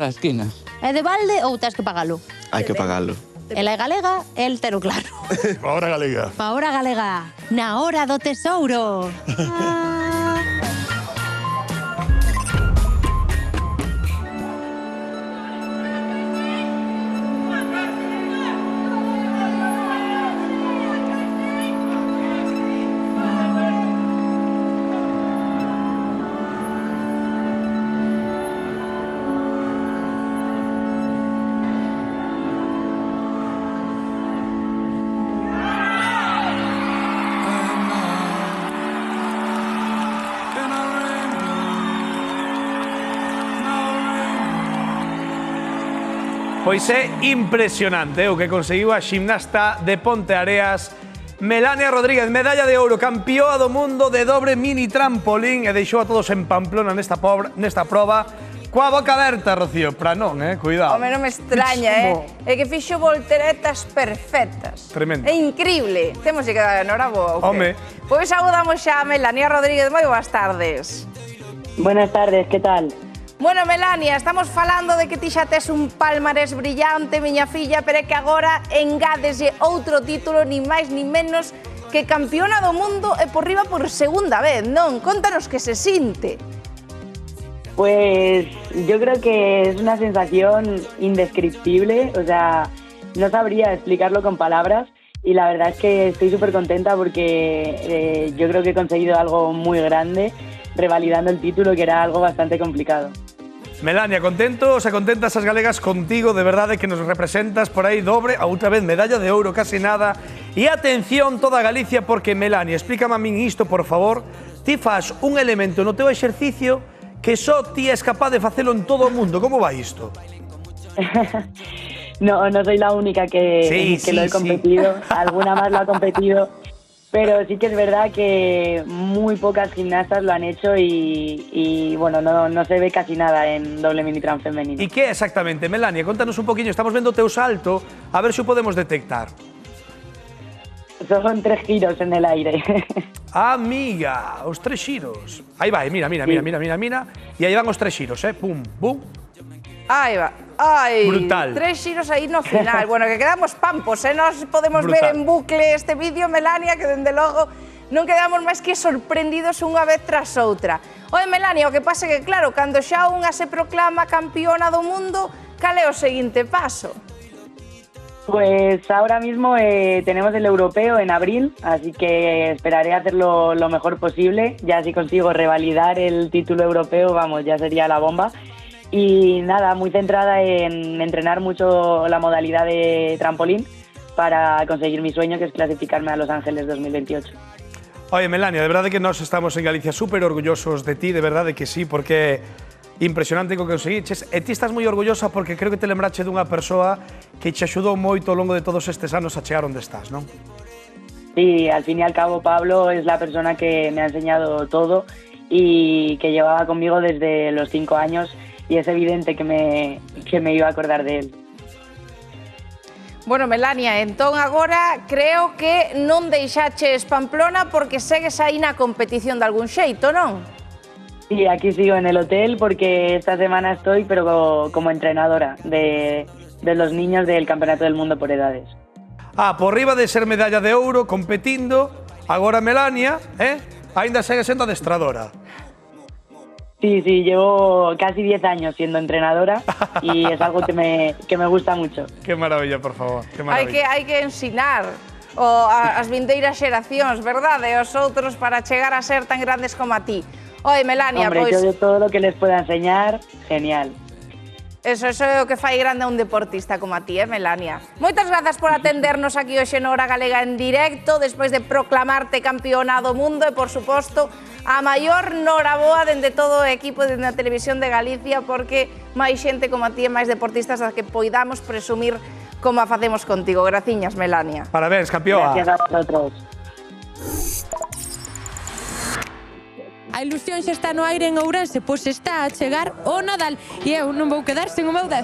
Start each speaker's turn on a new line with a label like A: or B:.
A: A esquina.
B: É de balde ou tens que pagalo?
C: Hai que pagalo.
B: Ela é galega, el tero claro.
D: Pa hora galega.
B: Pa hora galega, na hora do tesouro.
E: Pois é impresionante o que conseguiu a ximnasta de Ponteareas Melania Rodríguez, medalla de ouro, campeoa do mundo de dobre mini trampolín e deixou a todos en Pamplona nesta proba coa boca aberta, Rocío, para non, cuidado.
F: Home, non me extraña, É que fixo volteretas perfectas.
E: Tremendo.
F: É increíble. Temos que dar enhoraboa,
E: Home.
F: Pois saudamos xa a Melania Rodríguez. Moi boas tardes.
G: Buenas tardes, ¿qué tal?
F: Bueno, Melania, estamos falando de que ti xa tes un palmarés brillante, miña filla, pero é que agora engádese outro título, ni máis ni menos que campeona do mundo e por riba por segunda vez, non? Contanos que se sinte.
G: Pues yo creo que es una sensación indescriptible, o sea, no sabría explicarlo con palabras y la verdad es que estoy súper contenta porque yo creo que he conseguido algo muy grande, revalidando el título, que era algo bastante complicado.
E: Melania, contentos e contentas as galegas contigo, de verdade que nos representas por aí dobre, a outra vez medalla de ouro, casi nada. E atención toda Galicia, porque Melania, explícame a min isto, por favor. Ti fas un elemento no teu exercicio que só ti és capaz de facelo en todo o mundo. Como vai isto?
G: No soy la única que lo he competido, alguna más lo ha competido, pero sí que es verdad que muy pocas gimnastas lo han hecho y bueno, no se ve casi nada en doble mini tram femenino.
E: E que exactamente, Melania? Contanos un poquinho, estamos vendo o teu salto, a ver se o podemos detectar.
G: Son 3 giros en el aire.
E: Amiga, os 3 xiros. Aí vai, mira. E aí van os 3 xiros, pum, bum.
F: Aí va. Ai,
E: brutal.
F: 3 xiros aí no final. Bueno, que quedamos pampos, Nos podemos
E: brutal.
F: ver en bucle este vídeo, Melania, que dende logo non quedamos máis que sorprendidos unha vez tras outra. Oye, Melania, o que pasa é que, claro, cando xa unha se proclama campeona do mundo, cal é o seguinte paso?
G: Pues ahora mismo tenemos el europeo en abril, así que esperaré hacerlo lo mejor posible. Ya si consigo revalidar el título europeo, vamos, ya sería la bomba. Y nada, muy centrada en entrenar mucho la modalidad de trampolín para conseguir mi sueño, que es clasificarme a Los Ángeles 2028.
E: Oye, Melania, de verdade que nós estamos en Galicia súper orgullosos de ti, de verdade que sí, porque impresionante o que conseguiches. E ti estás moi orgullosa porque creo que te lembrache dunha persoa que te axudou moito ao longo de todos estes anos a chegar onde estás, non?
G: Sí, al fin y al cabo Pablo es la persona que me ha enseñado todo y que llevaba conmigo desde los 5 años y es evidente que me iba a acordar de él.
F: Bueno, Melania, entón agora creo que non deixaches Pamplona porque segues aí na competición de algún xeito, non?
G: Sí, aquí sigo en el hotel porque esta semana estoy pero como entrenadora de los niños del Campeonato del Mundo por edades.
E: Por riba de ser medalla de ouro, competindo, agora Melania, ainda segue sendo adestradora.
G: Sí, llevo casi 10 años siendo entrenadora y es algo que me gusta mucho.
E: Qué maravilla, por favor, qué maravilla.
F: Hai que ensinar as vindeiras xeracións, verdade? E os outros para chegar a ser tan grandes como a ti. Oye, Melania,
G: Hombre, yo de todo lo que les pueda enseñar, genial.
F: Eso é o que fai grande a un deportista como a ti, Melania? Moitas grazas por atendernos aquí hoxe na Hora Galega en directo, despois de proclamarte campeona do mundo e, por suposto, a maior noraboa dende todo o equipo de na Televisión de Galicia, porque máis xente como a ti e máis deportistas das que poidamos presumir como a facemos contigo. Graciñas, Melania.
E: Parabéns, campeoa.
G: Gracias a vosotros.
B: A ilusión xa está no aire en Ourense, pois está a chegar o Nadal e eu non vou quedar sen o meu 10.